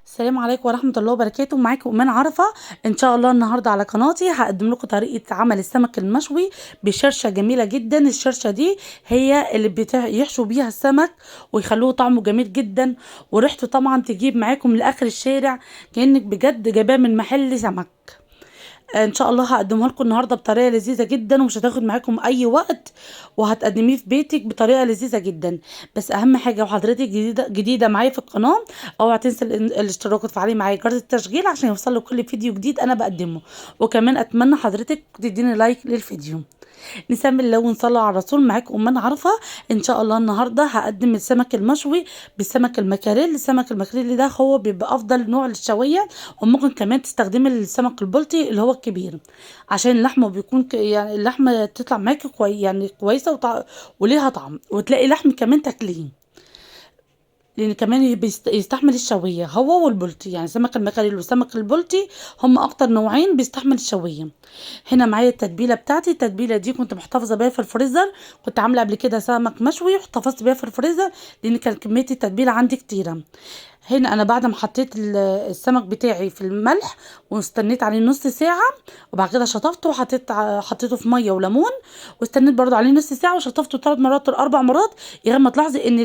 السلام عليكم ورحمة الله وبركاته. معاكم إيمان عرفة. إن شاء الله النهاردة على قناتي هقدم لكم طريقة عمل السمك المشوي بشرشة جميلة جدا. الشرشة دي هي اللي يحشوا بيها السمك ويخلوه طعمه جميل جدا، وريحته طبعا تجيب معاكم لآخر الشارع كأنك بجد جايباه من محل سمك. ان شاء الله هقدمها لكم النهارده بطريقه لذيذه جدا ومش هتاخد معاكم اي وقت، وهتقدميه في بيتك بطريقه لذيذه جدا. بس اهم حاجه وحضرتك جديده معايا في القناه، اوعى تنسى الاشتراك وتفعلي معايا جرس التشغيل عشان يوصل لك كل فيديو جديد انا بقدمه. وكمان اتمنى حضرتك تديني لايك للفيديو. نسمي الله ونصلي على الرسول. معاكم أمان عرفة. ان شاء الله النهارده هقدم السمك المشوي بالسمك المكاريل. السمك المكاريل ده هو بيبقى افضل نوع للشويه، وممكن كمان تستخدمي السمك البلطي اللي هو الكبير عشان اللحمه بيكون يعني اللحمه تطلع معاكي يعني كويسه وليها طعم، وتلاقي لحم كمان تاكليه، لان كمان يستحمل الشويه هو والبلطي. يعني سمك المكاريل والسمك البلطي هم اكتر نوعين بيستحمل الشويه. هنا معايا التتبيله بتاعتي. التتبيله دي كنت محتفظه بيها في الفريزر، كنت عامله قبل كده سمك مشوي واحتفظت بيها في الفريزر لان كان كميه التتبيله عندي كتيره. هنا انا بعد ما حطيت السمك بتاعي في الملح واستنيت عليه نص ساعه، وبعد كده شطفته حطيته في ميه وليمون، واستنيت برضو عليه نص ساعه وشطفته 3 مرات ولا 4 مرات، لغايه ما تلاحظي ان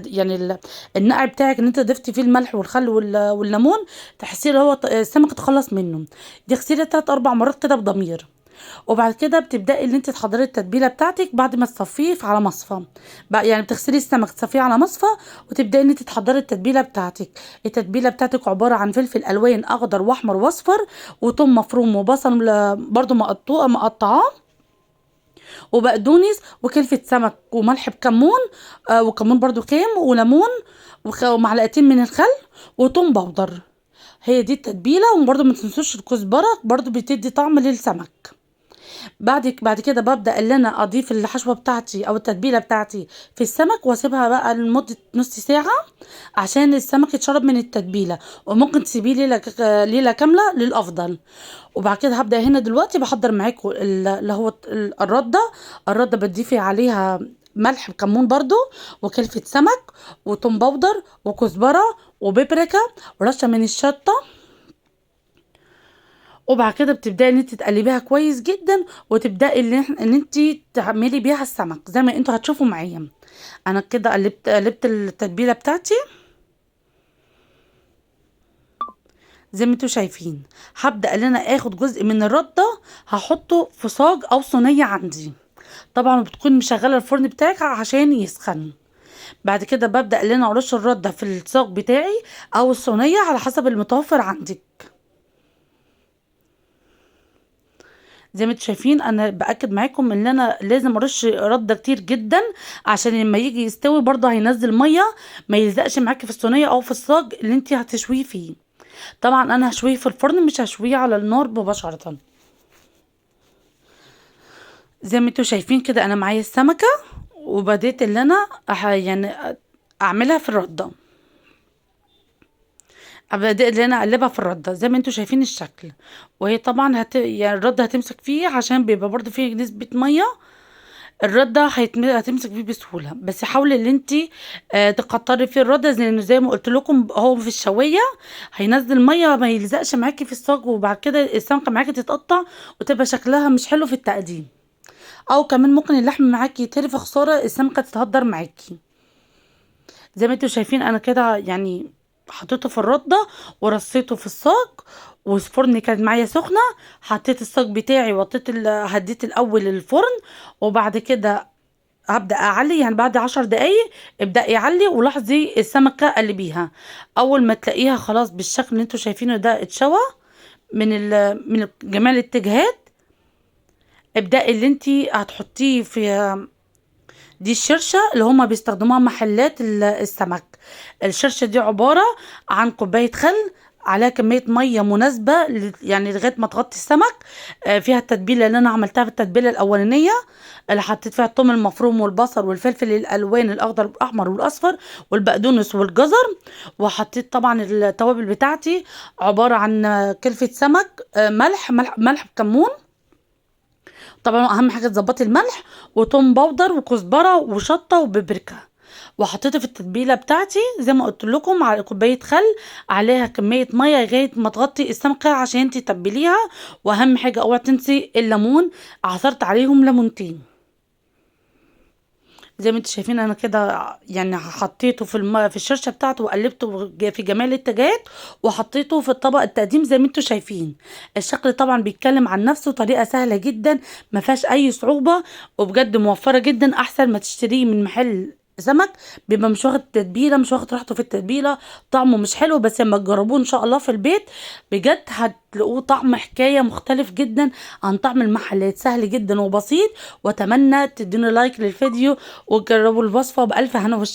يعني النقع بتاعك ان انت ضفتي فيه الملح والخل والليمون، تحسيه اللي هو السمك اتخلص منه. دي غسيله 3 4 مرات كده بضمير. وبعد كده بتبداي ان انت تحضري التتبيله بتاعتك بعد ما تصفيه على مصفى. بقى يعني بتغسلي السمك تصفيه على مصفى، وتبداي ان انت تحضري التتبيله بتاعتك. التتبيله بتاعتك عباره عن فلفل الوان اخضر واحمر واصفر، وثوم مفروم، وبصل برضو مقطعاه، وبقدونس، وكلفة سمك، وملح بكمون، وكمون برضو خام، وليمون، ومعلقتين من الخل، وتوم باودر. هي دي التتبيله. وبرضو ما تنسوش الكزبره، برضو بتدي طعم للسمك. بعد كده ببدأ ان انا اضيف الحشوة بتاعتي او التتبيلة بتاعتي في السمك، واسيبها بقى لمدة نص ساعة عشان السمك يتشرب من التتبيلة، وممكن تسيبيه ليلة كاملة للافضل. وبعد كده هبدأ هنا دلوقتي بحضر معاكم اللي هو الردة بتضيفي عليها ملح بكمون برضو، وكلفة سمك، وتوم باودر، وكزبرة، وببركة، ورشة من الشطة. وبعد كده بتبداي ان انت تقلبيها كويس جدا، وتبداي ان انت تعملي بيها السمك زي ما انتوا هتشوفوا معايا. انا كده قلبت التتبيله بتاعتي زي ما انتوا شايفين. هبدا ان انا اخد جزء من الرده هحطه في صاج او صينيه عندي، طبعا بتكون مشغله الفرن بتاعك عشان يسخن. بعد كده ببدا ان انا ارش الرده في الصاج بتاعي او الصينيه على حسب المتوفر عندك. زي ما انتوا شايفين انا باكد معاكم ان انا لازم ارش رده كتير جدا عشان لما يجي يستوي برضه هينزل ميه، ما يلزقش معاكي في الصينيه او في الصاج اللي انت هتشويه فيه. طبعا انا هشويه في الفرن مش هشويه على النار مباشره. زي ما انتوا شايفين كده انا معايا السمكه، وبديت ان انا يعني اعملها في الرده. ابدا ان انا اقلبها في الرده زي ما انتوا شايفين الشكل. وهي طبعا يعني الرده هتمسك فيه عشان بيبقى برضه فيه نسبه ميه. الرده هتمسك فيه بسهوله، بس حاولي ان انت تكتري فيه الرده زي ما قلت لكم. هو في الشويه هينزل ميه ما يلزقش معاكي في الصاج، وبعد كده السمكه معاكي تتقطع وتبقى شكلها مش حلو في التقديم، او كمان ممكن اللحم معاكي يتهري خساره السمكه تتهدر معاكي. زي ما انتوا شايفين انا كده يعني حطيته في الرده ورصيته في الصاج، والفرن كانت معايا سخنه. حطيت الصاج بتاعي هديت الاول الفرن، وبعد كده هبدأ أعلي. يعني بعد 10 دقايق ابدأي يعلي ولاحظي السمكة قلبيها. أول ما تلاقيها خلاص بالشكل اللي انتوا شايفينه ده اتشوى من جميع الاتجاهات، ابدأي اللي انتي هتحطيه في دي الشرشة اللي هما بيستخدموها محلات السمك. الشرشة دي عبارة عن كوباية خل عليها كمية مية مناسبة يعني لغاية ما تغطي السمك. فيها التتبيلة اللي أنا عملتها في التتبيلة الأولانية، اللي حطيت فيها الثوم المفروم والبصل والفلفل الألوان الأخضر والأحمر والأصفر والبقدونس والجزر. وحطيت طبعا التوابل بتاعتي عبارة عن كلفة سمك، ملح بكمون، طبعا اهم حاجه تظبطي الملح، وتوم باودر، وكزبره، وشطه، وببركه. وحطيته في التتبيله بتاعتي زي ما قلت لكم، على كوبايه خل، عليها كميه ميه لغايه ما تغطي السمكه عشان انت تتبليها. واهم حاجه اوعي تنسي الليمون، عصرت عليهم ليمونتين. زي ما انتم شايفين انا كده يعني حطيته في الشرشه بتاعته، وقلبته في جميع الاتجاهات، وحطيته في الطبق التقديم زي ما انتم شايفين. الشكل طبعا بيتكلم عن نفسه، طريقه سهله جدا ما فيهاش اي صعوبه، وبجد موفره جدا، احسن ما تشتريه من محل سمك بيبقى مش واخد تتبيله، مش واخد راحته في التتبيله، طعمه مش حلو. بس لما تجربوه ان شاء الله في البيت بجد هتلاقوه طعم حكايه مختلف جدا عن طعم المحلات، سهل جدا وبسيط. واتمنى تدوني لايك للفيديو وتجربوا الوصفه بألف هنا وشفا.